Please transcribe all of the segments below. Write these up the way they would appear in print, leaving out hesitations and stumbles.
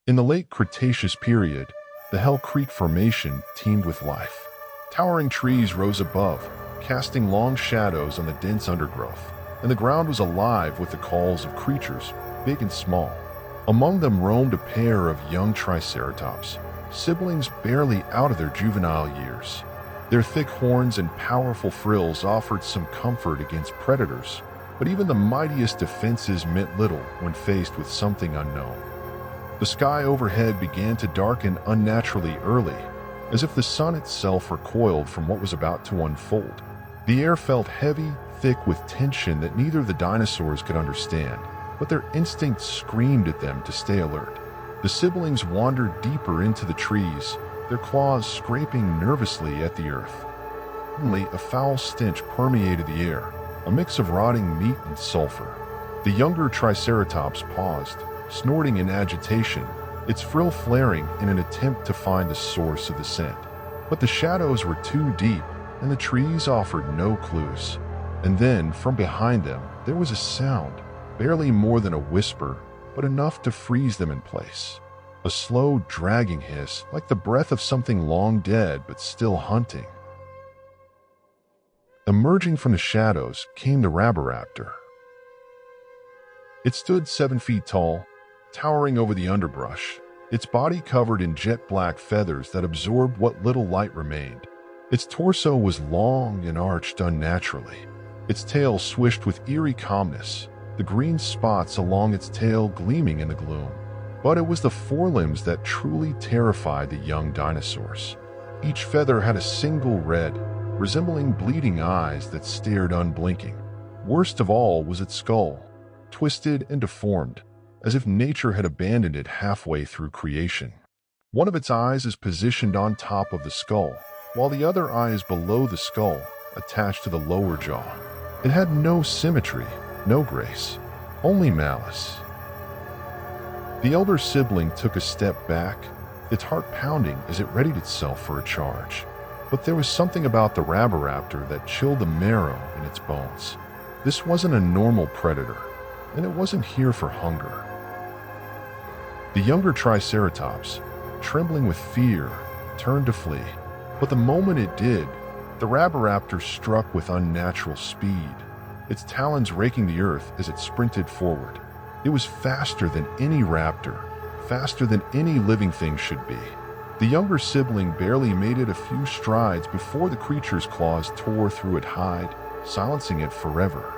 In the late Cretaceous period, the Hell Creek Formation teemed with life. Towering trees rose above, casting long shadows on the dense undergrowth, and the ground was alive with the calls of creatures, big and small. Among them roamed a pair of young Triceratops, siblings barely out of their juvenile years. Their thick horns and powerful frills offered some comfort against predators, but even the mightiest defenses meant little when faced with something unknown. The sky overhead began to darken unnaturally early, as if the sun itself recoiled from what was about to unfold. The air felt heavy, thick with tension that neither of the dinosaurs could understand, but their instincts screamed at them to stay alert. The siblings wandered deeper into the trees, their claws scraping nervously at the earth. Suddenly, a foul stench permeated the air, a mix of rotting meat and sulfur. The younger Triceratops paused, snorting in agitation, its frill flaring in an attempt to find the source of the scent. But the shadows were too deep, and the trees offered no clues. And then, from behind them, there was a sound, barely more than a whisper, but enough to freeze them in place. A slow, dragging hiss, like the breath of something long dead but still hunting. Emerging from the shadows came the Rabaraptor. It stood 7 feet tall, towering over the underbrush, its body covered in jet-black feathers that absorbed what little light remained. Its torso was long and arched unnaturally, its tail swished with eerie calmness, the green spots along its tail gleaming in the gloom. But it was the forelimbs that truly terrified the young dinosaurs. Each feather had a single red, resembling bleeding eyes that stared unblinking. Worst of all was its skull, twisted and deformed, as if nature had abandoned it halfway through creation. One of its eyes is positioned on top of the skull, while the other eye is below the skull, attached to the lower jaw. It had no symmetry, no grace, only malice. The elder sibling took a step back, its heart pounding as it readied itself for a charge. But there was something about the Rabaraptor that chilled the marrow in its bones. This wasn't a normal predator, and it wasn't here for hunger. The younger Triceratops, trembling with fear, turned to flee. But the moment it did, the Rabaraptor struck with unnatural speed, its talons raking the earth as it sprinted forward. It was faster than any raptor, faster than any living thing should be. The younger sibling barely made it a few strides before the creature's claws tore through its hide, silencing it forever.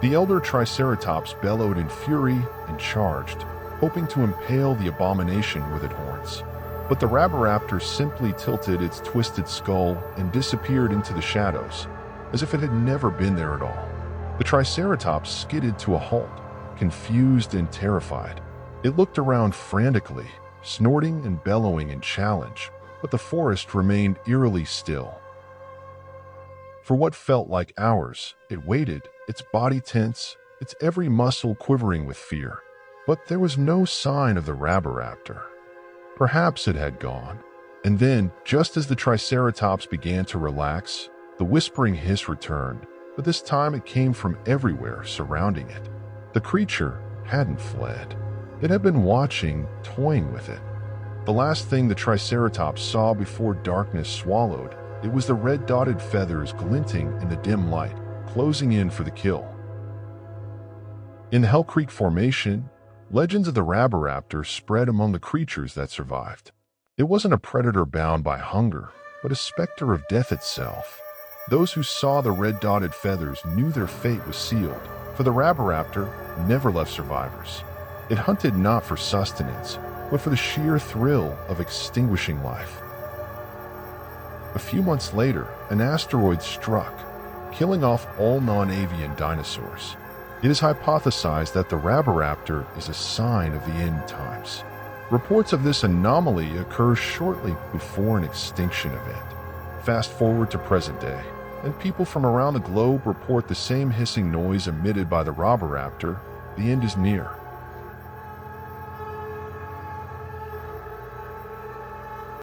The elder Triceratops bellowed in fury and charged, hoping to impale the abomination with its horns. But the Rabaraptor simply tilted its twisted skull and disappeared into the shadows, as if it had never been there at all. The Triceratops skidded to a halt, confused and terrified. It looked around frantically, snorting and bellowing in challenge, but the forest remained eerily still. For what felt like hours, it waited, its body tense, its every muscle quivering with fear. But there was no sign of the Rabaraptor. Perhaps it had gone. And then, just as the Triceratops began to relax, the whispering hiss returned, but this time it came from everywhere surrounding it. The creature hadn't fled. It had been watching, toying with it. The last thing the Triceratops saw before darkness swallowed, it was the red-dotted feathers glinting in the dim light, closing in for the kill. In the Hell Creek Formation, legends of the Rabaraptor spread among the creatures that survived. It wasn't a predator bound by hunger, but a specter of death itself. Those who saw the red-dotted feathers knew their fate was sealed, for the Rabaraptor never left survivors. It hunted not for sustenance, but for the sheer thrill of extinguishing life. A few months later, an asteroid struck, killing off all non-avian dinosaurs. It is hypothesized that the Rabaraptor is a sign of the end times. Reports of this anomaly occur shortly before an extinction event. Fast forward to present day, and people from around the globe report the same hissing noise emitted by the Rabaraptor. The end is near.